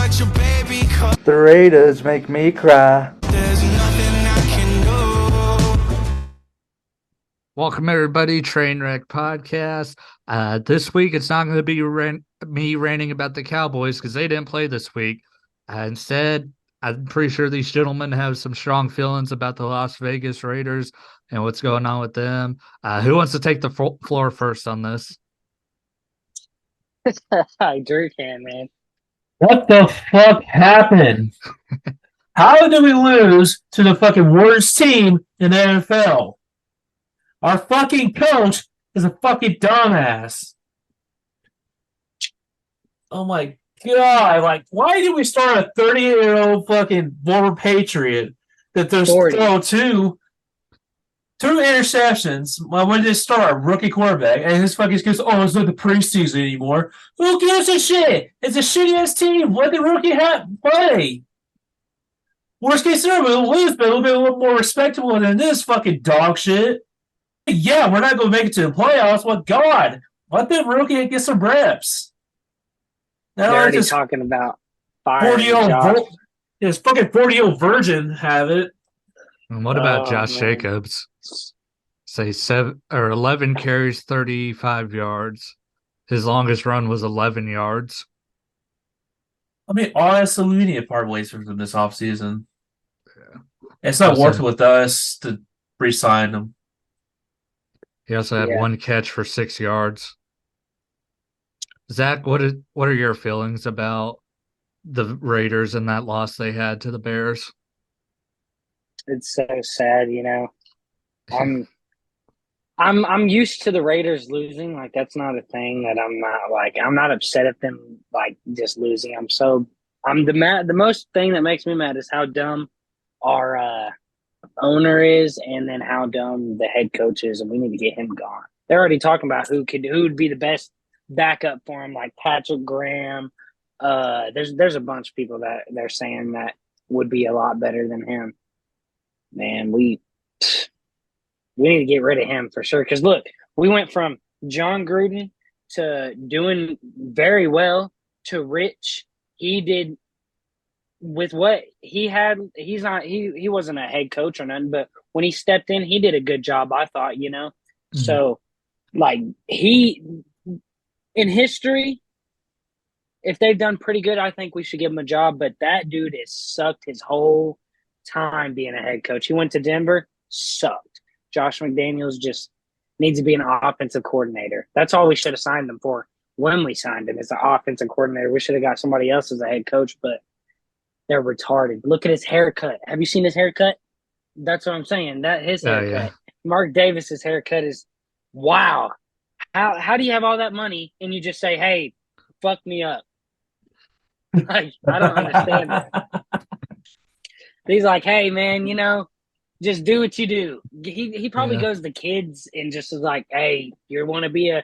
but your baby, 'cause The Raiders make me cry. there's nothing I can do. Welcome, everybody. Trainwreck Podcast. This week, it's not going to be me ranting about the Cowboys because they didn't play this week. Instead, I'm pretty sure these gentlemen have some strong feelings about the Las Vegas Raiders and what's going on with them. Who wants to take the floor first on this? Drew can, man. What the fuck happened? How did we lose to the fucking worst team in the NFL? Our fucking coach is a fucking dumbass. Oh my god! Like, why did we start a 38-year-old fucking former Patriot that there's 40. throw two interceptions? Well, when did it start? Rookie quarterback, and his fucking goes, "Oh, it's not the preseason anymore." Who gives a shit? It's a shitty ass team. Let the rookie play. Worst case scenario, we'll lose, but it'll be a little more respectable than this fucking dog shit. Yeah, we're not going to make it to the playoffs. Well, God, let the rookie get some reps. They're Now already this talking about firing 40-year-old Josh. this fucking 40-year-old virgin have it. And what about Oh, Josh man. Jacobs? Say 11 carries, 35 yards. His longest run was 11 yards. I mean, honestly, we need to part ways from them this offseason. Yeah. It's not Also- working with us to re-sign them. He also had Yeah. one catch for 6 yards. Zach, what are your feelings about the Raiders and that loss they had to the Bears? It's so sad, you know. I'm used to the Raiders losing. Like, that's not a thing that I'm not upset at them like just losing. The most thing that makes me mad is how dumb our owner is, and then how dumb the head coach is, and we need to get him gone. They're already talking about who would be the best backup for him, like Patrick Graham. There's a bunch of people that they're saying that would be a lot better than him. Man, we need to get rid of him for sure. Because look, we went from John Gruden to doing very well to Rich. He did with what he had. He wasn't a head coach or nothing, but when he stepped in, he did a good job, I thought, you know. Mhm. So, like, he in history, if they've done pretty good, I think we should give him a job. But that dude has sucked his whole time being a head coach. He went to Denver, sucked. Josh McDaniels just needs to be an offensive coordinator. That's all we should have signed him for when we signed him as an offensive coordinator. We should have got somebody else as a head coach, but they're retarded. Look at his haircut. Have you seen his haircut? That's what I'm saying. His haircut. Yeah. Mark Davis's haircut is wow. How do you have all that money and you just say, "Hey, fuck me up"? Like, I don't understand that. He's like, "Hey, man, you know, just do what you do." He probably Yeah. goes to kids and just is like, "Hey, you want to be a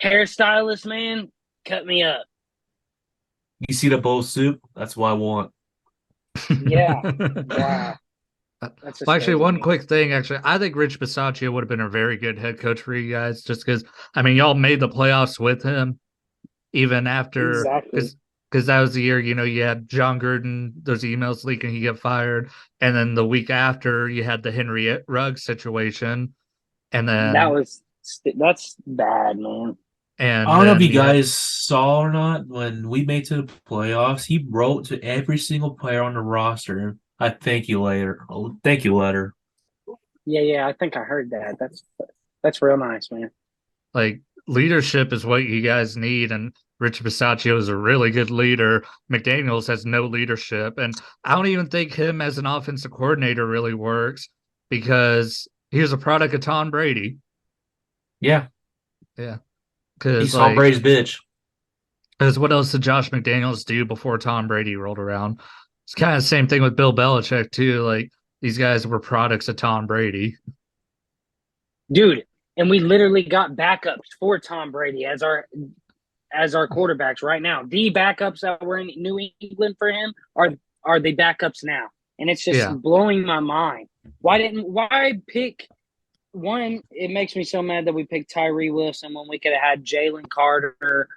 hairstylist, man? Cut me up." You see the bowl soup? That's what I want. Yeah. Wow. That's just Well, actually, crazy, one man. quick thing. Actually, I think Rich Bisaccia would have been a very good head coach for you guys, just because. I mean, y'all made the playoffs with him, even after Exactly. because that was the year. You know, you had John Gruden. There's emails leaking, he get fired, and then the week after, you had the Henry Ruggs situation, and then That's bad, man. and I don't know if then you had- guys saw or not, when we made to the playoffs, he wrote to every single player on the roster, "I thank you later. Oh, thank you letter." Yeah, I think I heard that. That's real nice, man. like leadership is what you guys need, and Rich Bisaccia is a really good leader. McDaniels has no leadership, and I don't even think him as an offensive coordinator really works because he was a product of Tom Brady. Yeah, Because he's Tom Brady's bitch. what else did Josh McDaniels do before Tom Brady rolled around? It's kind of the same thing with Bill Belichick too. Like, these guys were products of Tom Brady. Dude, and we literally got backups for Tom Brady as our quarterbacks right now. The backups that were in New England for him are the backups now. And it's just Yeah. blowing my mind. Why pick one? It makes me so mad that we picked Tyree Wilson when we could have had Jalen Carter,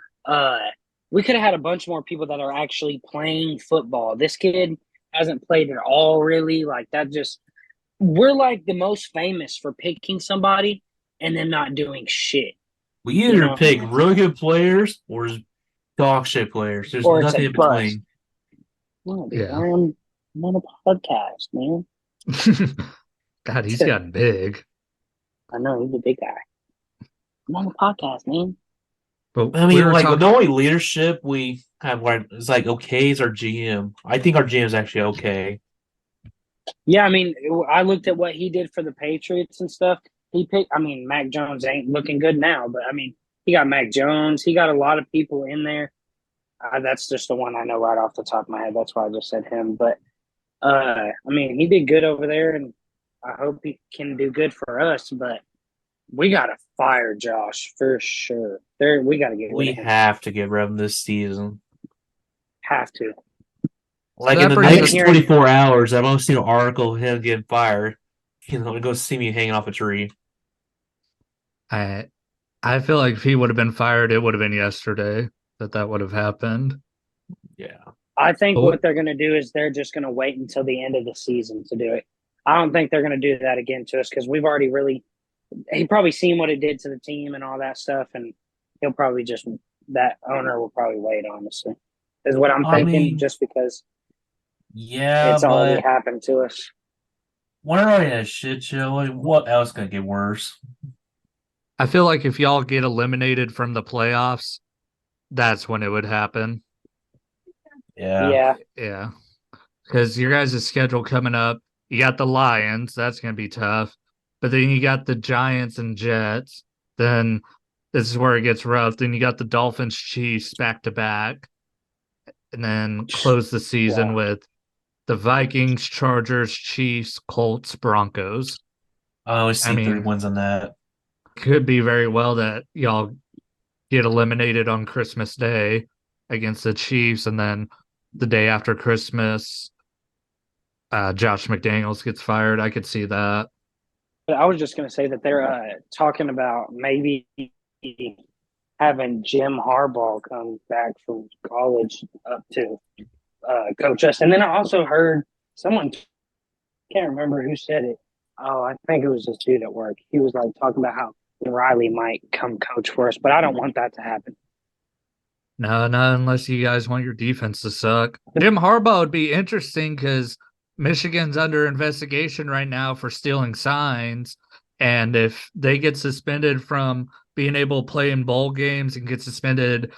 we could have had a bunch more people that are actually playing football. This kid hasn't played at all, really. Like that, just we're like the most famous for picking somebody and then not doing shit, We you either know, pick really good players or dog shit players. There's or it's a nothing in bust. between. No, dude, Yeah. I'm on a podcast, man. God, he's gotten big. I know he's a big guy. I'm on a podcast, man. But I we mean, were like talking. the only leadership we have, like, is like okay is our GM. I think our GM is actually okay. Yeah, I mean, I looked at what he did for the Patriots and stuff. He picked. I mean, Mac Jones ain't looking good now, but I mean, he got Mac Jones. He got a lot of people in there. That's just the one I know right off the top of my head. That's why I just said him. But I mean, he did good over there, and I hope he can do good for us. But we gotta fire Josh for sure. There, we gotta get rid We of him. have to get rid of him this season. Have to. Like that in the brings next us- 24 hours, I've only seen an article of him getting fired. You know, go see me hanging off a tree. I feel like if he would have been fired, it would have been yesterday that would have happened. Yeah. I think But what they're gonna do is they're just gonna wait until the end of the season to do it. I don't think they're gonna do that again to us because we've already really. He probably seen what it did to the team and all that stuff, and he'll probably just that owner will probably wait. Honestly, is what I'm I thinking. mean, Just because yeah, it's already but happened to us. we're already in a shit show. Like, what else gonna get worse? I feel like if y'all get eliminated from the playoffs, that's when it would happen. Yeah. Yeah, Yeah. Because your guys' schedule coming up, you got the Lions, that's going to be tough. But then you got the Giants and Jets. Then this is where it gets rough. Then you got the Dolphins, Chiefs back to back. And then close the season yeah. with the Vikings, Chargers, Chiefs, Colts, Broncos. I always I see 3 mean, wins on that. could be very well that y'all get eliminated on Christmas Day against the Chiefs, and then the day after Christmas, Josh McDaniels gets fired. I could see that. But I was just gonna say that they're talking about maybe having Jim Harbaugh come back from college up to coach us. And then I also heard someone, can't remember who said it. Oh, I think it was this dude at work. He was like talking about how Riley might come coach for us, but I don't want that to happen. No, not unless you guys want your defense to suck. Jim Harbaugh would be interesting because Michigan's under investigation right now for stealing signs. And if they get suspended from being able to play in bowl games and get suspended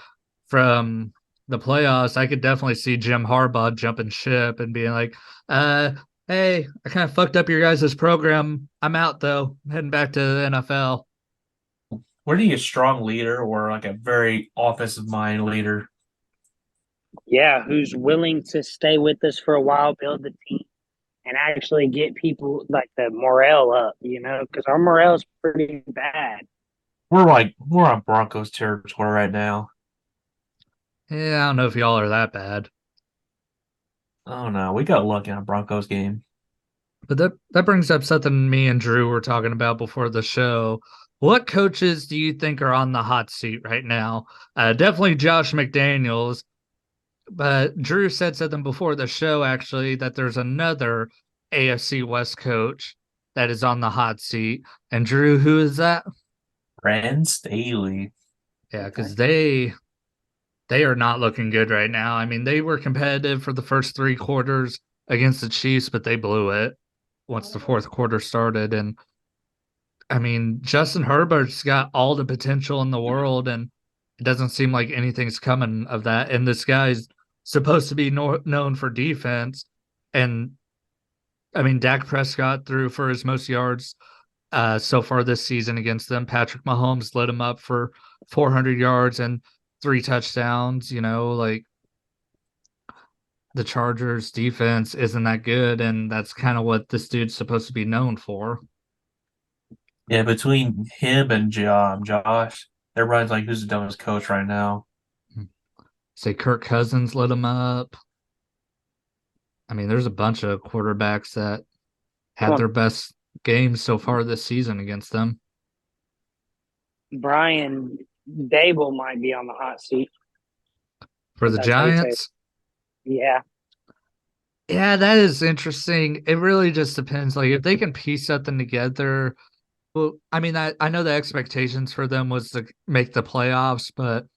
from the playoffs, I could definitely see Jim Harbaugh jumping ship and being like, hey, I kind of fucked up your guys' program. I'm out though. I'm heading back to the NFL. Where do you get a strong leader or like a very offensive mind leader? Yeah, who's willing to stay with us for a while, build the team, and actually get people like the morale up, because our morale is pretty bad. We're on Broncos territory right now. Yeah, I don't know if y'all are that bad. Oh no, we got lucky on a Broncos game. But that brings up something me and Drew were talking about before the show. What coaches do you think are on the hot seat right now? Definitely Josh McDaniels. But Drew said something before the show, actually, that there's another AFC West coach that is on the hot seat. And Drew, who is that? Brandon Staley. Yeah, because they are not looking good right now. I mean, they were competitive for the first 3 quarters against the Chiefs, but they blew it once the fourth quarter started. And I mean, Justin Herbert's got all the potential in the world, and it doesn't seem like anything's coming of that. And this guy's supposed to be known for defense. And I mean, Dak Prescott threw for his most yards so far this season against them. Patrick Mahomes lit him up for 400 yards and 3 touchdowns. Like the Chargers defense isn't that good, and that's kind of what this dude's supposed to be known for. Yeah, between him and Josh, everybody's like, who's the dumbest coach right now? Say Kirk Cousins lit him up. I mean, there's a bunch of quarterbacks that had their best games so far this season against them. Brian Dable might be on the hot seat. for the That's how you say it. Giants. Yeah. Yeah, that is interesting. It really just depends. Like if they can piece something together. Well, I mean, I know the expectations for them was to make the playoffs, but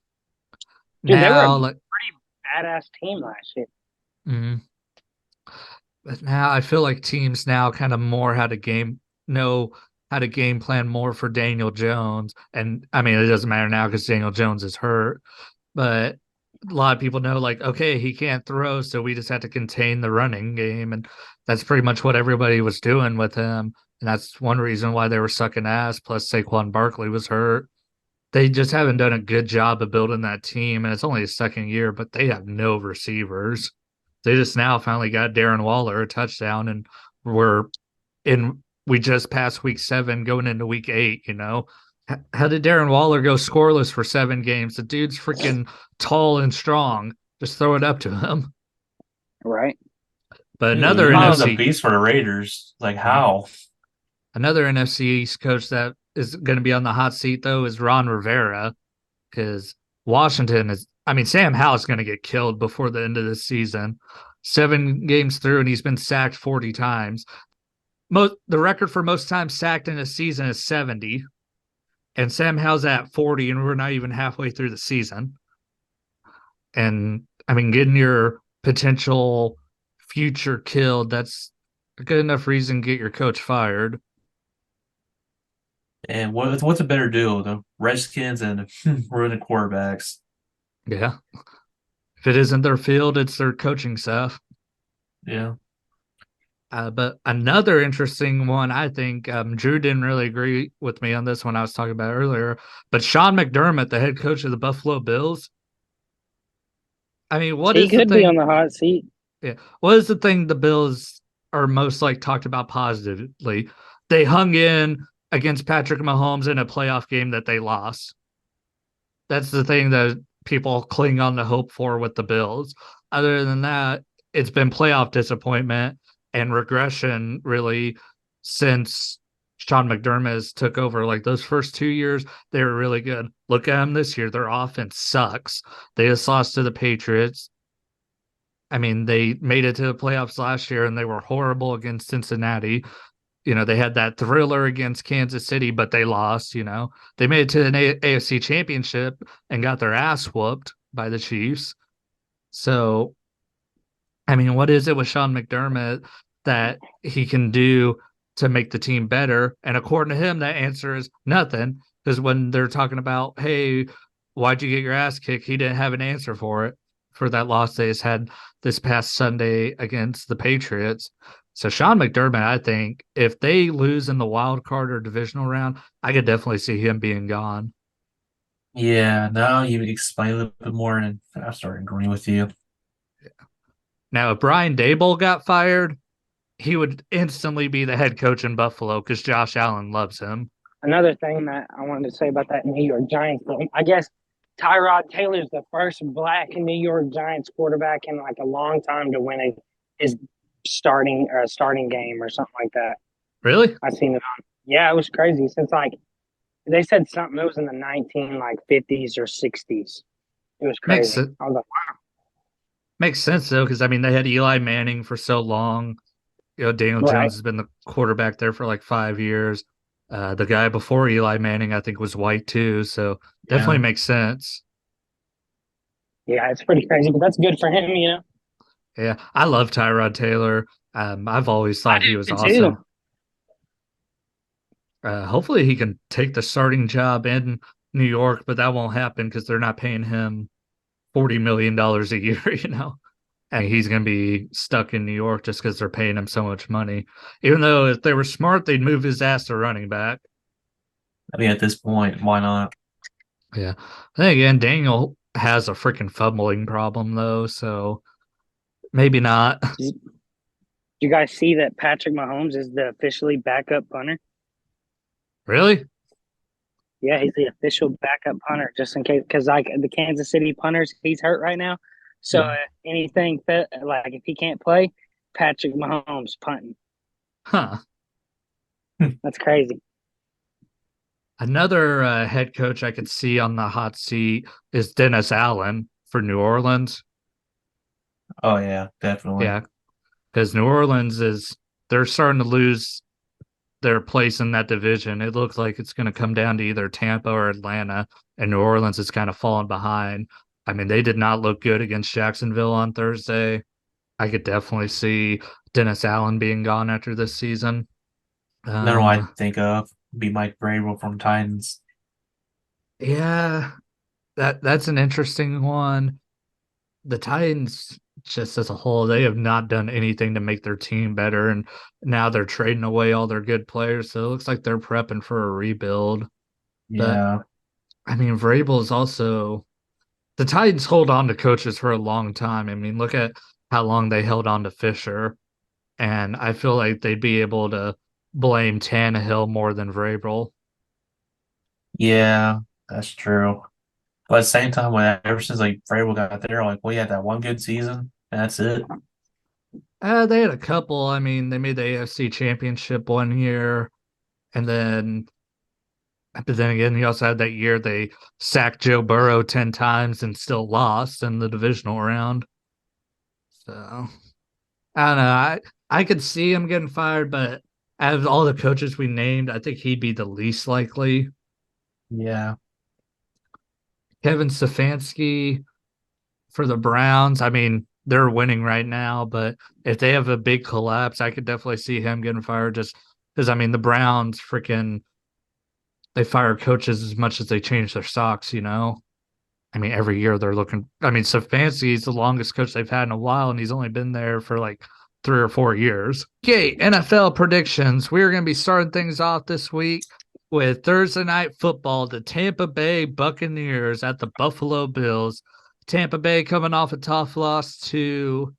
Dude, they were a now like pretty badass team last year. mhm. But now I feel like teams now kind of more know how to game plan more for Daniel Jones. And I mean, it doesn't matter now because Daniel Jones is hurt, but a lot of people know like, okay, he can't throw, so we just have to contain the running game. And that's pretty much what everybody was doing with him. And that's one reason why they were sucking ass. Plus Saquon Barkley was hurt. They just haven't done a good job of building that team. And it's only his second year, but they have no receivers. They just now finally got Darren Waller a touchdown, and we're we just passed week 7 going into week 8, you know. How did Darren Waller go scoreless for 7 games? The dude's freaking tall and strong. Just throw it up to him. Right. But Dude, another Lamar was a NFC beast for the Raiders. Like how? another NFC East coach that is going to be on the hot seat though is Ron Rivera, because Washington is. I mean, Sam Howell's going to get killed before the end of the season. 7 games through, and he's been sacked 40 times. The record for most times sacked in a season is 70, and Sam Howell's at 40, and we're not even halfway through the season. And I mean, getting your potential future killed, that's a good enough reason to get your coach fired. And what's a better duo? The Redskins and running quarterbacks. Yeah. If it isn't their field, it's their coaching staff. Yeah. But another interesting one, I think, Drew didn't really agree with me on this one I was talking about earlier, but Sean McDermott, the head coach of the Buffalo Bills. I mean, what He is the could be on thing? the hot seat. Yeah, what is the thing the Bills are most like talked about positively? They hung in against Patrick Mahomes in a playoff game that they lost. That's the thing that people cling on to hope for with the Bills. Other than that, it's been playoff disappointment and regression really since Sean McDermott has took over. Like those first 2 years, they were really good. Look at them this year. Their offense sucks. They just lost to the Patriots. I mean, they made it to the playoffs last year and they were horrible against Cincinnati. You know, they had that thriller against Kansas City, but they lost. You know, they made it to an AFC championship and got their ass whooped by the Chiefs. So, I mean, what is it with Sean McDermott that he can do to make the team better? And according to him, that answer is nothing. Because when they're talking about, hey, why'd you get your ass kicked? He didn't have an answer for it, for that loss they just had this past Sunday against the Patriots. So Sean McDermott, I think if they lose in the wild card or divisional round, I could definitely see him being gone. Yeah. Now you explain a little bit more, and I start agreeing with you. Now, if Brian Dable got fired, he would instantly be the head coach in Buffalo because Josh Allen loves him. Another thing that I wanted to say about that New York Giants thing, I guess Tyrod Taylor's the first black New York Giants quarterback in like a long time to win his starting game or something like that. Really? I seen it on. Yeah, it was crazy. Since like they said something, it was in the 1950s or 60s. It was Makes crazy. I was like, makes sense though, because I mean they had Eli Manning for so long. You know, Daniel wow, right? Jones has been the quarterback there for like 5 years. The guy before Eli Manning, I think, was white too. So definitely Yeah. makes sense. Yeah, it's pretty crazy, but that's good for him, you know. Yeah, I love Tyrod Taylor. I've always I thought he was do too. awesome. Hopefully, he can take the starting job in New York, but that won't happen because they're not paying him $40 million a year. You know, and he's going to be stuck in New York just because they're paying him so much money. Even though if they were smart, they'd move his ass to running back. I mean, at this point, why not? Yeah. Then again, Daniel has a freaking fumbling problem though, so maybe not. Did you guys see that Patrick Mahomes is the officially backup punter? Really? Yeah, he's the official backup punter just in case, because like the Kansas City punters, he's hurt right now. So Yeah. like if he can't play, Patrick Mahomes punting. Huh. That's crazy. Another head coach I could see on the hot seat is Dennis Allen. for New Orleans. Oh yeah, definitely. Yeah, because New Orleans they're starting to lose their place in that division. It looks like it's going to come down to either Tampa or Atlanta, and New Orleans is kind of falling behind. I mean, they did not look good against Jacksonville on Thursday. I could definitely see Dennis Allen being gone after this season. Another one I Um, think of would be Mike Vrabel from Titans. yeah, that's an interesting one. The Titans, just as a whole, they have not done anything to make their team better, and now they're trading away all their good players. So it looks like they're prepping for a rebuild. But Yeah, I mean, Vrabel is also the Titans hold on to coaches for a long time. I mean, look at how long they held on to Fisher, and I feel like they'd be able to blame Tannehill more than Vrabel. yeah, that's true. But at the same time, when ever since like Vrabel got there, like we had that one good season, and that's it. They had a couple. I mean, they made the AFC Championship one year, and but then again, he also had that year they sacked Joe Burrow 10 times and still lost in the divisional round. So I don't know. I could see him getting fired, but out of all the coaches we named, I think he'd be the least likely. Yeah, Kevin Stefanski for the Browns. I mean, they're winning right now, but if they have a big collapse, I could definitely see him getting fired just because I mean the Browns freaking they fire coaches as much as they change their socks, you know? I mean, every year they're looking. I mean, Stefanski's the longest coach they've had in a while, and he's only been there for like 3 or 4 years. Okay, NFL predictions. We're going to be starting things off this week with Thursday night football. The Tampa Bay Buccaneers at the Buffalo Bills. Tampa Bay coming off a tough loss to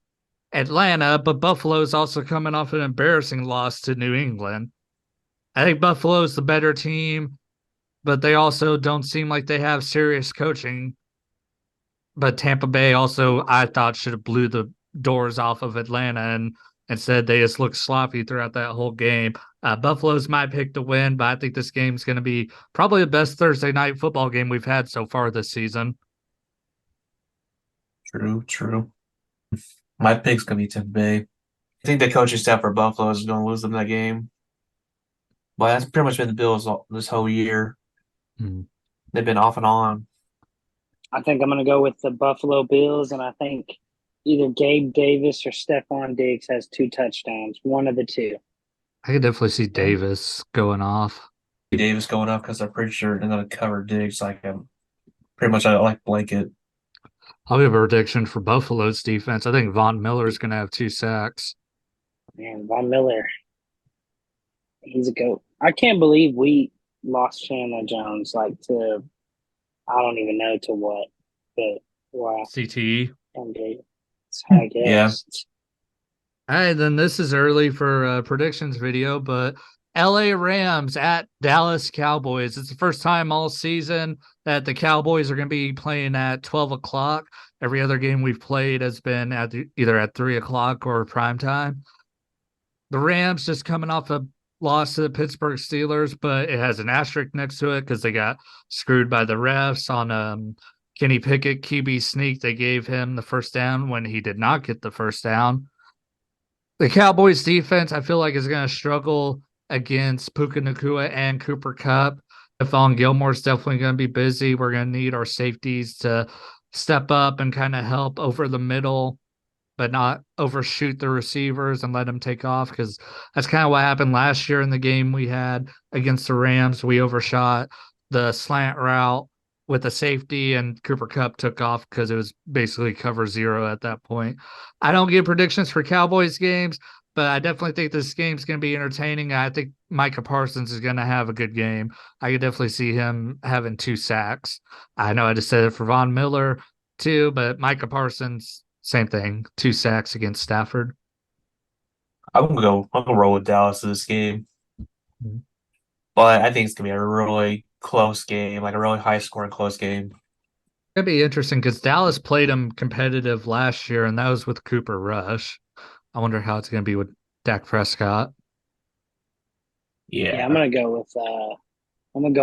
Atlanta, but Buffalo's also coming off an embarrassing loss to New England. I think Buffalo's the better team, but they also don't seem like they have serious coaching. But Tampa Bay also, I thought, should have blew the doors off of Atlanta, and instead they just looked sloppy throughout that whole game. Buffalo's my pick to win, but I think this game's going to be probably the best Thursday night football game we've had so far this season. true, true. My pick's gonna be Tampa Bay. I think the coaching staff for Buffalo is gonna lose them that game. But that's pretty much been the Bills this whole year. Hmm. They've been off and on. I think I'm going to go with the Buffalo Bills, and I think either Gabe Davis or Stephon Diggs has 2 touchdowns, one of the two. I could definitely see Davis going off. Davis going up because I'm pretty sure they're gonna cover Diggs like a pretty much like blanket. I'll give a prediction for Buffalo's defense. I think Von Miller is going to have 2 sacks. Man, Von Miller, he's a goat. I can't believe we lost Chandler Jones like to I don't even know to what, but wow, CTE. indeed. I Yeah, guess. All right, then this is early for predictions video, but LA Rams at Dallas Cowboys. It's the first time all season that the Cowboys are going to be playing at 12 o'clock. Every other game we've played has been either at 3 o'clock or prime time. The Rams just coming off a loss to the Pittsburgh Steelers, but it has an asterisk next to it because they got screwed by the refs on Kenny Pickett QB sneak. They gave him the first down when he did not get the first down. The Cowboys defense, I feel like, is going to struggle against Puka Nakua and Cooper Cup. Stephon Gilmore's definitely going to be busy. We're going to need our safeties to step up and kind of help over the middle, but not overshoot the receivers and let them take off because that's kind of what happened last year in the game we had against the Rams. We overshot the slant route with a safety, and Cooper Cup took off because it was basically cover zero at that point. I don't give predictions for Cowboys games, but I definitely think this game's going to be entertaining. I think Micah Parsons is going to have a good game. I could definitely see him having 2 sacks. I know I just said it for Von Miller too, but Micah Parsons, same thing, 2 sacks against Stafford. I'm gonna roll with Dallas this game. Mm-hmm. But I think it's gonna be a really close game, like a really high scoring close game. It'd be interesting because Dallas played him competitive last year, and that was with Cooper Rush. I wonder how it's going to be with Dak Prescott. Yeah, Yeah. I'm gonna go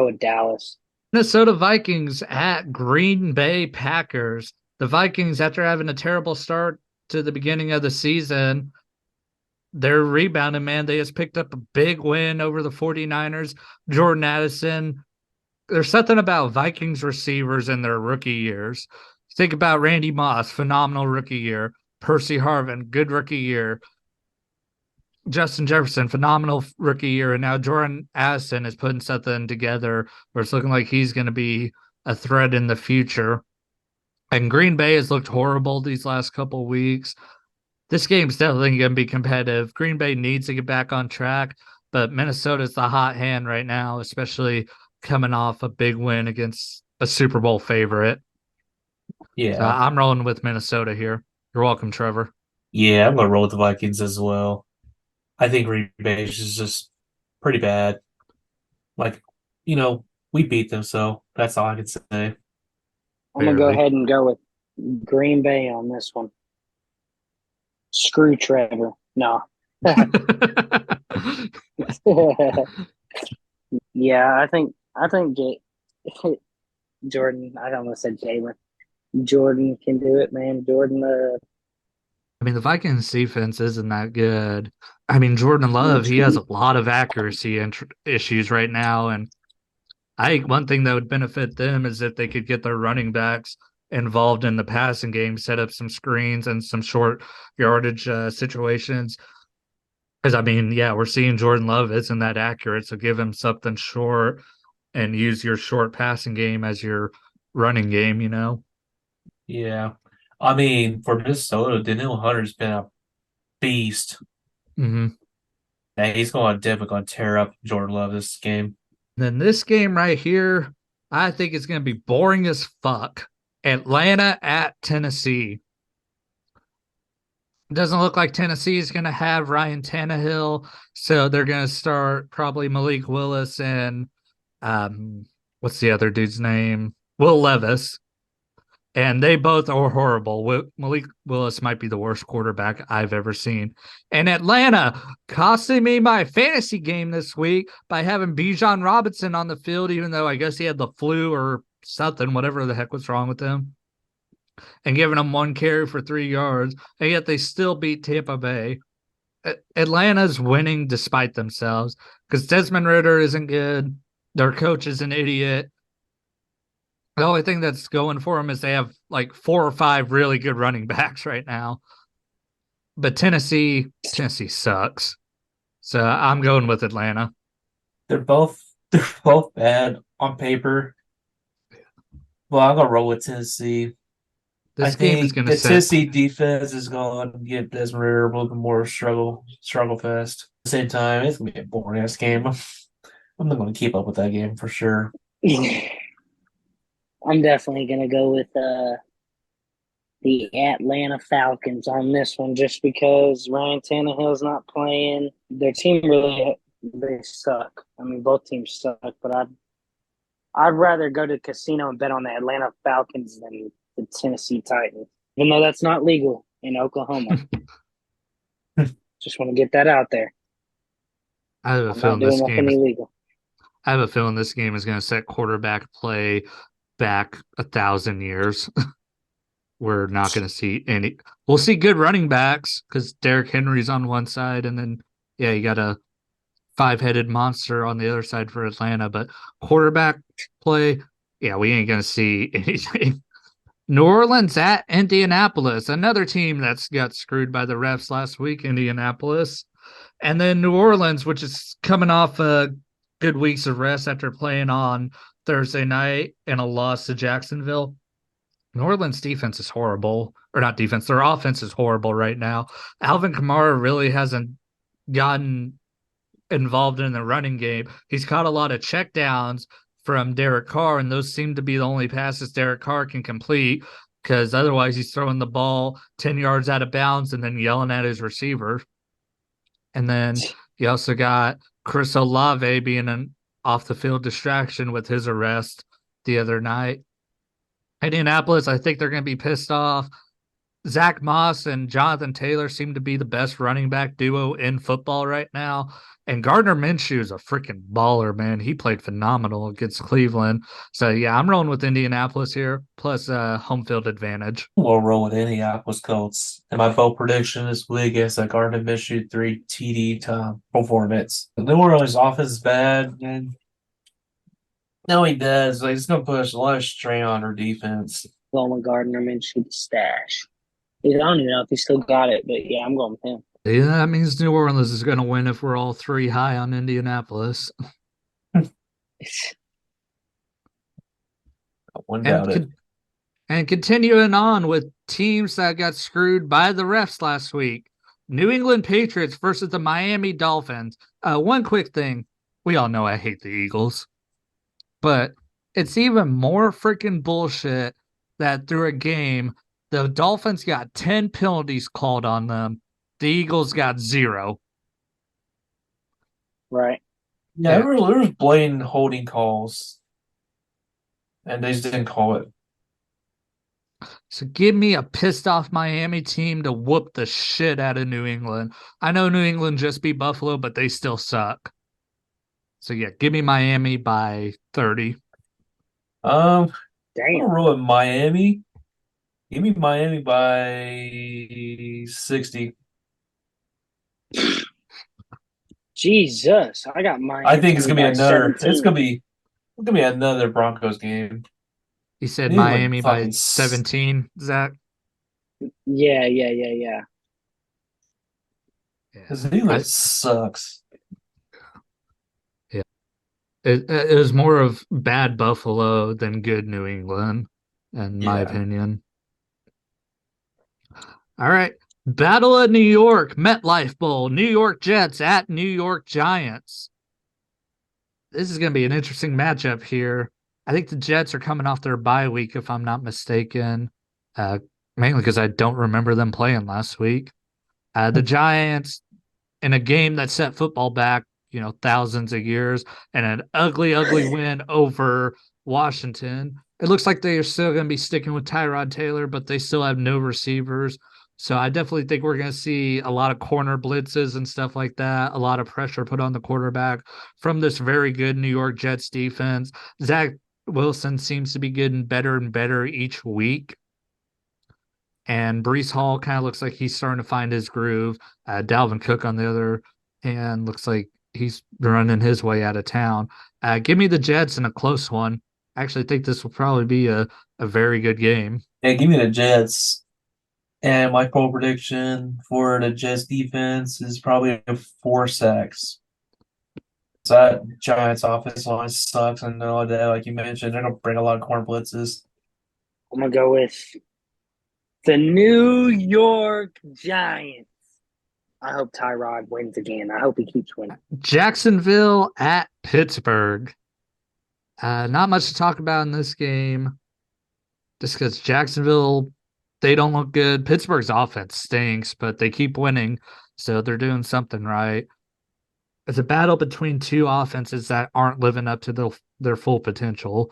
with Dallas. Minnesota Vikings at Green Bay Packers. the Vikings, after having a terrible start to the beginning of the season, they're rebounding, man. They just picked up a big win over the 49ers. Jordan Addison. There's something about Vikings receivers in their rookie years. Think about Randy Moss, phenomenal rookie year. Percy Harvin, good rookie year. Justin Jefferson, phenomenal rookie year. And now Jordan Addison is putting something together where it's looking like he's going to be a threat in the future. And Green Bay has looked horrible these last couple weeks. This game's definitely going to be competitive. Green Bay needs to get back on track, but Minnesota's the hot hand right now, especially coming off a big win against a Super Bowl favorite. Yeah. So I'm rolling with Minnesota here. You're welcome, Trevor. Yeah, I'm gonna roll with the Vikings as well. I think Green Bay is just pretty bad. Like, we beat them, so that's all I can say. I'm gonna go ahead and go with Green Bay on this one. Screw Trevor. No. Yeah, I think Jordan. I almost said Jalen. Jordan can do it, man. Jordan. I mean, the Vikings defense isn't that good. I mean, Jordan Love, he has a lot of accuracy issues right now. And I think one thing that would benefit them is if they could get their running backs involved in the passing game, set up some screens and some short yardage situations. Because, I mean, yeah, we're seeing Jordan Love isn't that accurate. So give him something short and use your short passing game as your running game, Yeah. I mean, for Minnesota, Daniel Hunter's been a beast. Mm-hmm. And he's definitely going to tear up Jordan Love this game. Then this game right here, I think it's going to be boring as fuck. Atlanta at Tennessee. Doesn't look like Tennessee is going to have Ryan Tannehill, so they're going to start probably Malik Willis and what's the other dude's name? Will Levis. And they both are horrible. Malik Willis might be the worst quarterback I've ever seen. And Atlanta costing me my fantasy game this week by having Bijan Robinson on the field, even though I guess he had the flu or something, whatever the heck was wrong with him, and giving him 1 carry for 3 yards. And yet they still beat Tampa Bay. Atlanta's winning despite themselves because Desmond Ridder isn't good. Their coach is an idiot. The only thing that's going for them is they have like 4 or 5 really good running backs right now. But Tennessee sucks. So I'm going with Atlanta. They're both bad on paper. Well, I'm gonna roll with Tennessee. This game is going to the Tennessee defense is going to get Desmond Ridder a little bit more struggle fest. At the same time, it's going to be a boring ass game. I'm not going to keep up with that game for sure. I'm definitely going to go with the Atlanta Falcons on this one just because Ryan Tannehill's not playing. Their team they suck. I mean, both teams suck, but I'd rather go to the casino and bet on the Atlanta Falcons than the Tennessee Titans, even though that's not legal in Oklahoma. Just want to get that out there. I have a feeling this game is going to set quarterback play back 1,000 years. We're not going to see any. We'll see good running backs because Derrick Henry's on one side, and then you got a 5-headed monster on the other side for Atlanta. But quarterback play, we ain't going to see anything. New Orleans at Indianapolis, another team that's got screwed by the refs last week, Indianapolis. And then New Orleans, which is coming off good weeks of rest after playing on Thursday night and a loss to Jacksonville. New Orleans defense is horrible. Or not defense, their offense is horrible right now. Alvin Kamara really hasn't gotten involved in the running game. He's caught a lot of checkdowns from Derek Carr, and those seem to be the only passes Derek Carr can complete because otherwise he's throwing the ball 10 yards out of bounds and then yelling at his receiver. And then you also got Chris Olave being an off-the-field distraction with his arrest the other night. Indianapolis, I think they're going to be pissed off. Zach Moss and Jonathan Taylor seem to be the best running back duo in football right now. And Gardner Minshew is a freaking baller, man. He played phenomenal against Cleveland. So yeah, I'm rolling with Indianapolis here, plus home field advantage. We'll roll with Indianapolis Colts. And my bold prediction this week is a Gardner Minshew 3 TD time performance. The New Orleans offense is bad, and no, he does. Like, it's going to put a lot of strain on our defense. Going with Gardner Minshew the stash. I don't even know if he still got it, but yeah, I'm going with him. Yeah, that means New Orleans is going to win if we're all three high on Indianapolis. I wouldn't doubt it. And continuing on with teams that got screwed by the refs last week. New England Patriots versus the Miami Dolphins. One quick thing. We all know I hate the Eagles. But it's even more freaking bullshit that through a game, the Dolphins got 10 penalties called on them. The Eagles got 0. Right. Yeah, there was blatant holding calls, and they just didn't call it. So give me a pissed off Miami team to whoop the shit out of New England. I know New England just beat Buffalo, but they still suck. So yeah, give me Miami by 30. I'm Damn. gonna roll with Miami. Give me Miami by 60. Jesus, I got Miami. I think it's gonna be by another. 17. It's gonna be another Broncos game. You said New England Miami by fucking 17, Zach? Yeah. Yeah. Because New England sucks. Yeah. It was more of bad Buffalo than good New England, in my opinion. All right. Battle of New York, MetLife Bowl, New York Jets at New York Giants. This is going to be an interesting matchup here. I think the Jets are coming off their bye week, if I'm not mistaken, mainly because I don't remember them playing last week. The Giants, in a game that set football back, thousands of years, and an ugly, ugly win over Washington. It looks like they are still going to be sticking with Tyrod Taylor, but they still have no receivers. So I definitely think we're going to see a lot of corner blitzes and stuff like that, a lot of pressure put on the quarterback from this very good New York Jets defense. Zach Wilson seems to be getting better and better each week. And Brees Hall kind of looks like he's starting to find his groove. Dalvin Cook, on the other hand, looks like he's running his way out of town. Give me the Jets in a close one. I actually think this will probably be a very good game. Yeah, give me the Jets. And my poll prediction for the Jets defense is probably 4 sacks. So that Giants offense line sucks, and all that, like you mentioned, they're gonna bring a lot of corner blitzes. I'm gonna go with the New York Giants. I hope Tyrod wins again. I hope he keeps winning. Jacksonville at Pittsburgh. Not much to talk about in this game, just because Jacksonville, they don't look good. Pittsburgh's offense stinks, but they keep winning, so they're doing something right. It's a battle between two offenses that aren't living up to their full potential.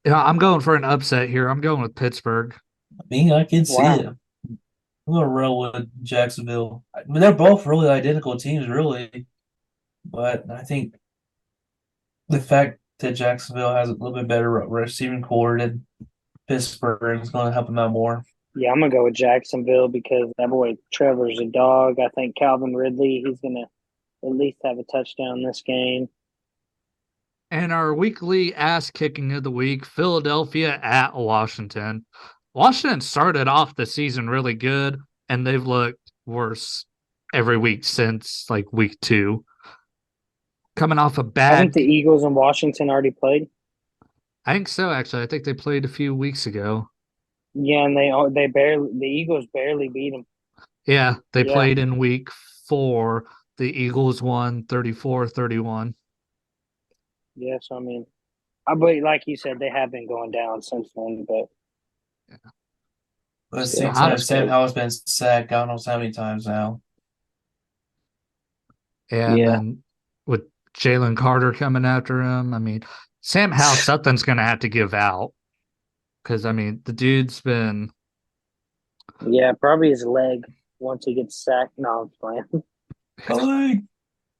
I'm going for an upset here. I'm going with Pittsburgh. I can see it. I'm gonna roll with Jacksonville. I mean, they're both really identical teams, really, but I think the fact that Jacksonville has a little bit better receiving core than Pittsburgh is going to help them out more. Yeah, I'm gonna go with Jacksonville because that boy Trevor's a dog. I think Calvin Ridley, he's gonna at least have a touchdown this game. And our weekly ass kicking of the week, Philadelphia at Washington. Washington started off the season really good, and they've looked worse every week since like week 2. Coming off a bad. Haven't the Eagles and Washington already played? I think so. Actually, I think they played a few weeks ago. Yeah, and the Eagles barely beat them. Yeah, they played in week 4. The Eagles won 34-31. Yeah, so I mean, but like you said, they have been going down since then. But at the same time, Sam Howell's been sacked God knows how many times now. And then with Jalen Carter coming after him, I mean, Sam Howell, something's going to have to give out. Because, I mean, the dude's been Yeah, probably his leg once he gets sacked. No, I'm playing.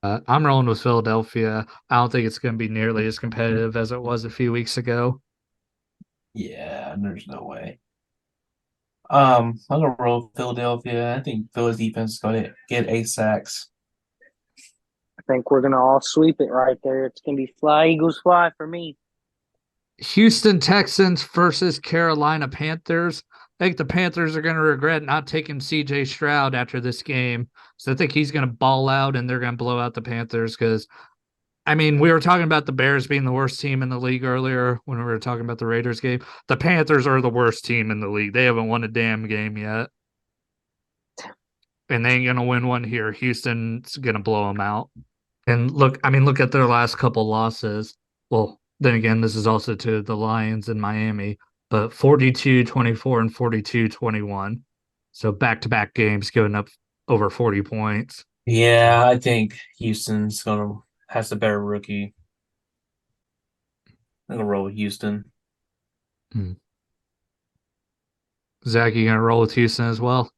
Like, I'm rolling with Philadelphia. I don't think it's going to be nearly as competitive as it was a few weeks ago. yeah, there's no way. I'm gonna roll with Philadelphia. I think Philly's defense is gonna get 8 sacks. I think we're gonna all sweep it right there. It's gonna be fly Eagles fly for me. Houston Texans versus Carolina Panthers. I think the Panthers are going to regret not taking CJ Stroud after this game. So I think he's going to ball out and they're going to blow out the Panthers because, I mean, we were talking about the Bears being the worst team in the league earlier when we were talking about the Raiders game. The Panthers are the worst team in the league. They haven't won a damn game yet. And they ain't going to win one here. Houston's going to blow them out. And look, I mean, look at their last couple losses. Well, then again, this is also to the Lions in Miami, but 42-24 and 42-21. So back-to-back games going up over 40 points. Yeah, I think Houston's gonna has the better rookie. I'm gonna roll with Houston. Hmm. Zach, you gonna roll with Houston as well?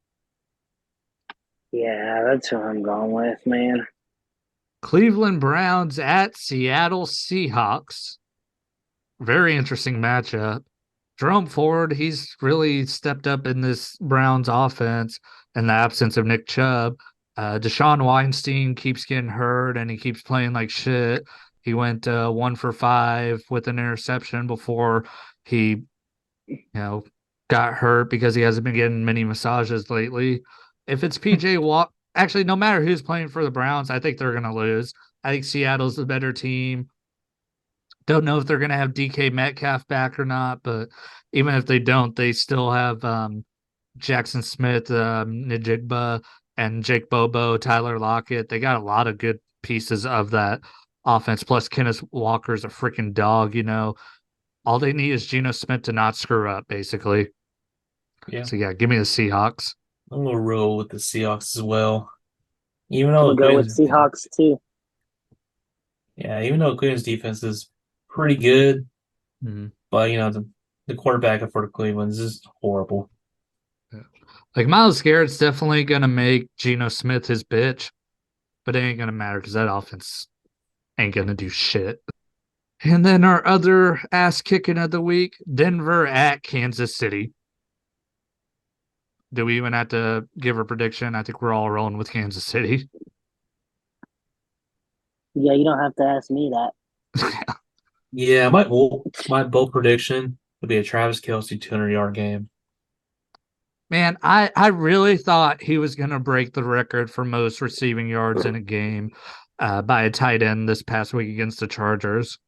Yeah, that's who I'm going with, man. Cleveland Browns at Seattle Seahawks. Very interesting matchup. Jerome Ford, he's really stepped up in this Browns offense in the absence of Nick Chubb. Deshaun Weinstein keeps getting hurt and he keeps playing like shit. He went 1 for 5 with an interception before he, got hurt because he hasn't been getting many massages lately. If it's PJ Walk, actually, no matter who's playing for the Browns, I think they're going to lose. I think Seattle's the better team. Don't know if they're going to have DK Metcalf back or not, but even if they don't, they still have Jackson Smith, Njigba, and Jake Bobo, Tyler Lockett. They got a lot of good pieces of that offense. Plus, Kenneth Walker's a freaking dog. All they need is Geno Smith to not screw up, basically. Yeah, So, yeah, give me the Seahawks. I'm gonna roll with the Seahawks as well. I'm gonna go with Seahawks too. Even though Cleveland's defense is pretty good, Mhm. but the quarterback for the Cleveland is just horrible. Like, Myles Garrett's definitely going to make Geno Smith his bitch, but it ain't going to matter because that offense ain't going to do shit. And then our other ass kicking of the week, Denver at Kansas City. Do we even have to give a prediction? I think we're all rolling with Kansas City. Yeah, you don't have to ask me that. Yeah, my bold prediction would be a Travis Kelce 200-yard game. Man, I really thought he was going to break the record for most receiving yards in a game by a tight end this past week against the Chargers.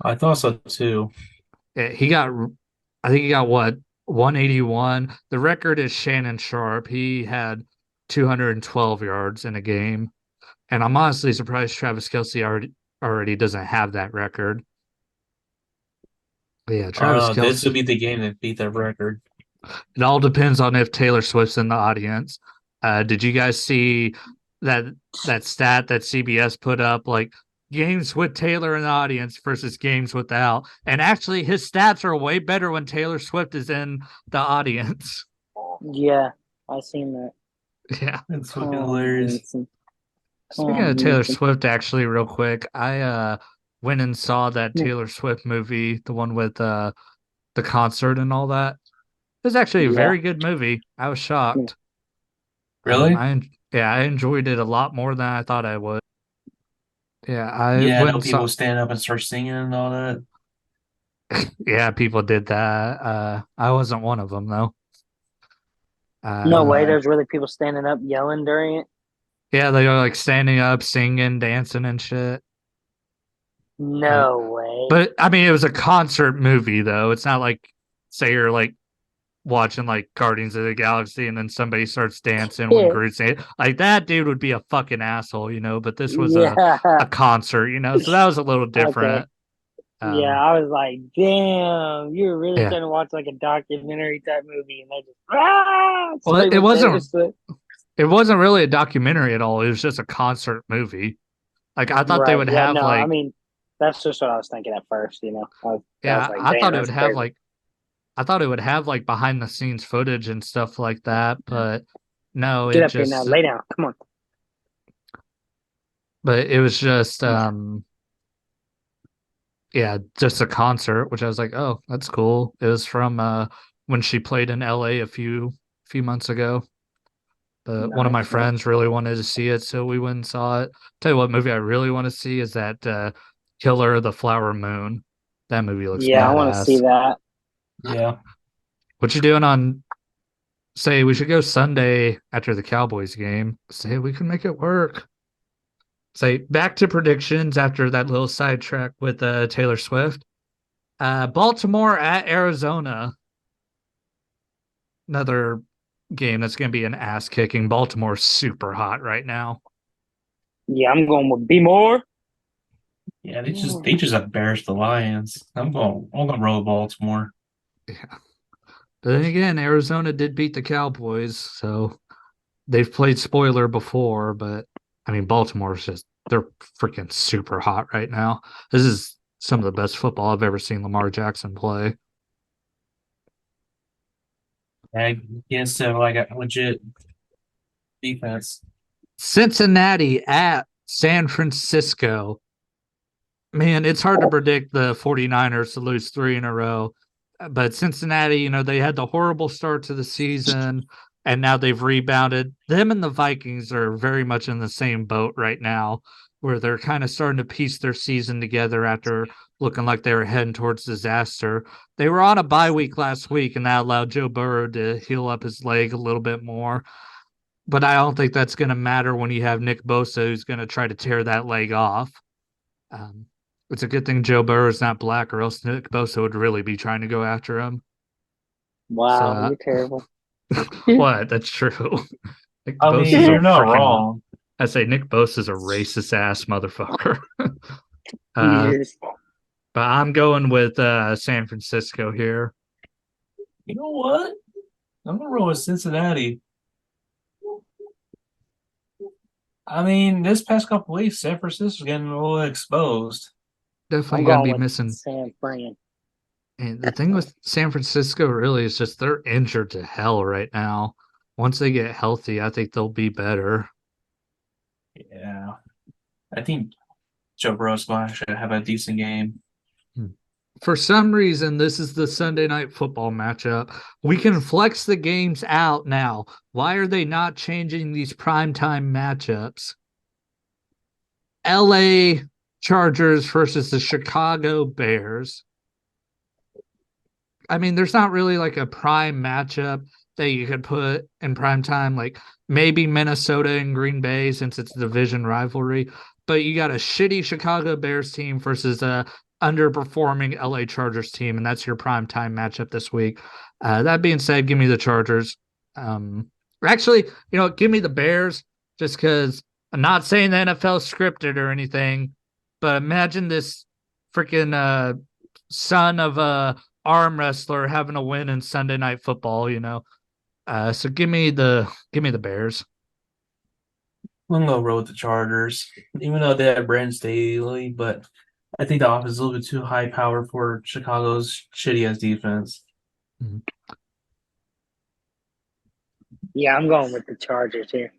I thought so too. I think he got what, 181. The record is Shannon Sharp. He had 212 yards in a game. And I'm honestly surprised Travis Kelce already doesn't have that record. But yeah, I don't Travis know. This would Kelce. be the game that beat that record. It all depends on if Taylor Swift's in the audience. Did you guys see that stat that CBS put up, like games with Taylor in the audience versus games without? And actually, his stats are way better when Taylor Swift is in the audience. Yeah, I seen that. Yeah. It's Come fucking on, hilarious. Vincent. Come Speaking on, of Taylor Vincent. Swift, actually, real quick, I went and saw that Taylor Swift movie, the one with the concert and all that. It was actually a Yeah. very good movie. I was shocked. Really? I enjoyed it a lot more than I thought I would. Yeah, I Yeah, I went know and saw. people stand up and start singing and all that. Yeah, people did that. I wasn't one of them though. No way. Uh, There's really people standing up yelling during it. yeah, they were like standing up, singing, dancing, and shit. But, No way. but I mean, it was a concert movie though. It's not like, say you're like watching like Guardians of the Galaxy and then somebody starts dancing when Yeah. Groot's saying like that dude would be a fucking asshole. But this was Yeah. a concert. So that was a little Okay. different. Yeah, I was like, damn, you were really Yeah. trying to watch like a documentary type movie, and they just Well, it screaming Taylor wasn't Swift. it wasn't really a documentary at all. It was just a concert movie. Like I thought they Right. would Yeah. have No. I like mean, that's just what I was thinking at first. I was yeah, like, I damn, thought it that's would have crazy. like I thought it would have like behind the scenes footage and stuff like that, but no, Get it up here now. just Lay down. Come on. but it was just Come on. yeah, just a concert, which I was like, oh, that's cool. It was from when she played in LA a few months ago. But one of my Nice, man. friends really wanted to see it, so we went and saw it. Tell you what movie I really want to see is that Killer of the Flower Moon. That movie looks Yeah, I want to see badass. that. Yeah. What you doing on say we should go Sunday after the Cowboys game? Say we can make it work. Say back to predictions after that little sidetrack with Taylor Swift. Baltimore at Arizona. Another game that's going to be an ass kicking. Baltimore's super hot right now. Yeah, I'm going with B more. Yeah, they just embarrassed the Lions. I'm gonna roll Baltimore. Yeah. But then again, Arizona did beat the Cowboys, so they've played spoiler before, but I mean Baltimore's just they're freaking super hot right now. This is some of the best football I've ever seen Lamar Jackson play. I guess so, like a legit defense. Cincinnati at San Francisco. Man, it's hard to predict the 49ers to lose three in a row. But Cincinnati, they had the horrible start to the season and now they've rebounded. Them and the Vikings are very much in the same boat right now, where they're kind of starting to piece their season together after looking like they were heading towards disaster. They were on a bye week last week, and that allowed Joe Burrow to heal up his leg a little bit more. But I don't think that's going to matter when you have Nick Bosa, who's going to try to tear that leg off. Um, it's a good thing Joe Burrow is not black, or else Nick Bosa would really be trying to go after him. So, Wow, you're terrible. what? That's true. Nick I mean, Bosa's a you're not freaking. wrong. I say Nick Bosa's a racist ass motherfucker. He uh, is. but I'm going with San Francisco here. You know what? I'm gonna roll with Cincinnati. I mean, this past couple weeks, San Francisco's getting a little exposed. Definitely I'm going to going be with missing. San Fran. And the thing with San Francisco really is just they're injured to hell right now. Once they get healthy, I think they'll be better. Yeah, I think Joe Burrow's going to actually have a decent game. For some reason, this is the Sunday night football matchup. We can flex the games out now. Why are they not changing these primetime matchups? LA Chargers versus the Chicago Bears. I mean, there's not really like a prime matchup that you could put in prime time, like maybe Minnesota and Green Bay since it's a division rivalry. But you got a shitty Chicago Bears team versus a underperforming LA Chargers team, and that's your prime time matchup this week. That being said, give me the Chargers. Actually, give me the Bears just because I'm not saying the NFL scripted or anything, but imagine this freaking son of a arm wrestler having a win in Sunday night football. So give me the Bears. I'm gonna roll with the Chargers, even though they have Brandon Staley, but I think the offense is a little bit too high power for Chicago's shitty ass defense. Mm-hmm. Yeah, I'm going with the Chargers here.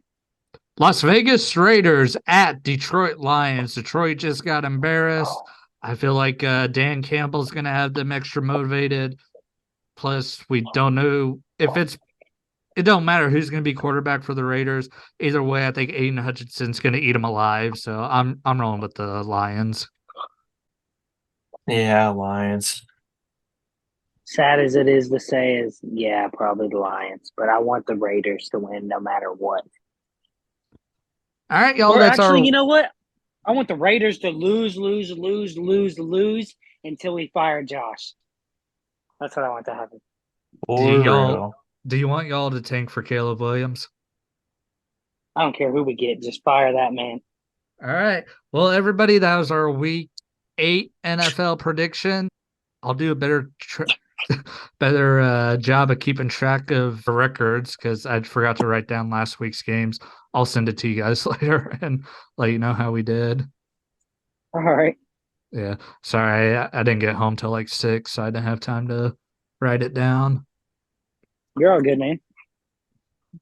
Las Vegas Raiders at Detroit Lions. Detroit just got embarrassed. I feel like Dan Campbell's going to have them extra motivated. Plus, we don't know if it don't matter who's going to be quarterback for the Raiders. Either way, I think Aiden Hutchinson's going to eat them alive. So I'm rolling with the Lions. Yeah, Lions. Sad as it is to say, is yeah, probably the Lions, but I want the Raiders to win no matter what. All right, y'all. Or That's actually, our. you know what? I want the Raiders to lose until we fire Josh. That's what I want to happen. Do you want y'all to tank for Caleb Williams? I don't care who we get, just fire that man. All right. Well, everybody, that was our week 8 NFL prediction. I'll do a better job of keeping track of the records because I forgot to write down last week's games. I'll send it to you guys later and let you know how we did. All right. Yeah. Sorry, I didn't get home till like 6, so I didn't have time to write it down. You're all good, man.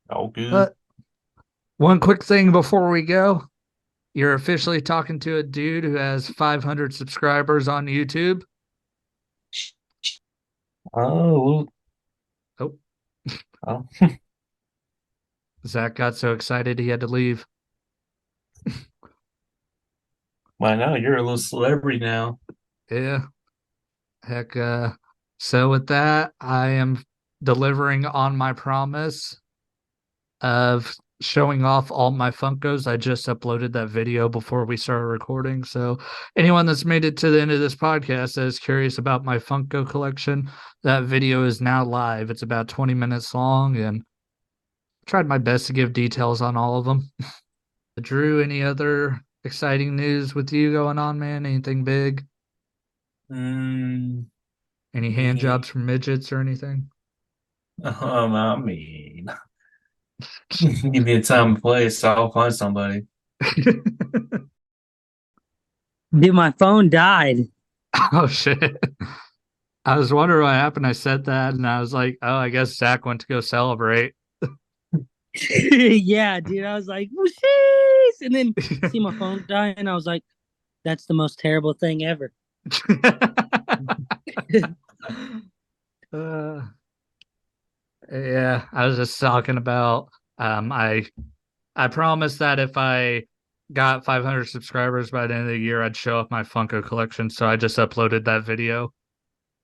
Oh, good. But one quick thing before we go. You're officially talking to a dude who has 500 subscribers on YouTube. Oh, Oh, oh. Zach got so excited he had to leave. Well, I know you're a little celebrity now. Yeah. Heck, so with that, I am delivering on my promise of showing off all my Funkos. I just uploaded that video before we started recording. So anyone that's made it to the end of this podcast that is curious about my Funko collection, that video is now live. It's about 20 minutes long and tried my best to give details on all of them. Drew, any other exciting news with you going on, man? Anything big? Mm, Any hand jobs from midgets or anything? I mean, give me a time and place, I'll find somebody. Dude, my phone died. Oh shit. I was wondering what happened. I said that and I was like, oh, I guess Zach went to go celebrate. Yeah, dude. I was like, whooshies! And then see my phone die, and I was like, that's the most terrible thing ever. uh, yeah, I was just talking about I promised that if I got 500 subscribers by the end of the year, I'd show off my Funko collection. So I just uploaded that video.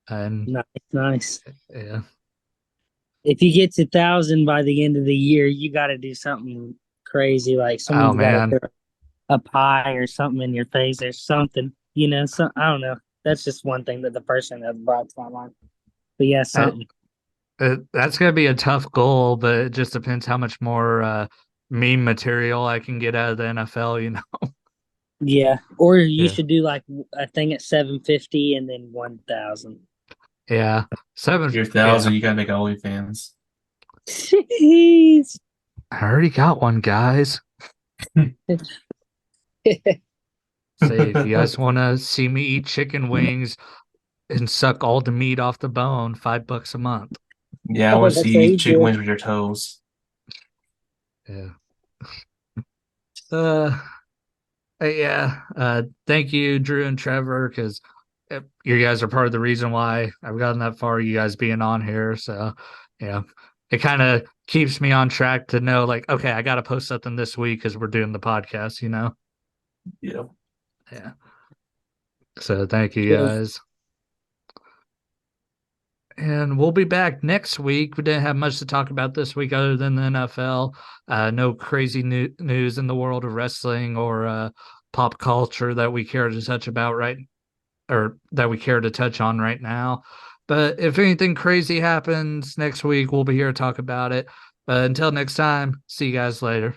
And Nice, nice. yeah. If you get to 1,000 by the end of the year, you got to do something crazy, like Oh someone's got to man. throw a pie or something in your face or something. You know, so I don't know. That's just one thing that the person that brought to my mind. But yeah, something. That's gonna be a tough goal, but it just depends how much more meme material I can get out of the NFL, you know. Yeah, or you Yeah. should do like a thing at 750 and then 1,000. Yeah. Seven. You're Yeah. 1,000, you gotta make OnlyFans. Jeez. I already got one, guys. Say if you guys want to see me eat chicken wings and suck all the meat off the bone, $5 a month. Yeah, I Oh, want to see that's you how eat you chicken do wings with your toes. Yeah. Uh, yeah. Thank you, Drew and Trevor, because you guys are part of the reason why I've gotten that far. You guys being on here, so yeah, it kind of keeps me on track to know, like, okay, I got to post something this week because we're doing the podcast. You know. Yeah. Yeah. So thank you it. guys. And we'll be back next week. We didn't have much to talk about this week other than the NFL. No crazy news in the world of wrestling or pop culture that we care to touch about or that we care to touch on right now. But if anything crazy happens next week, we'll be here to talk about it. But until next time, see you guys later.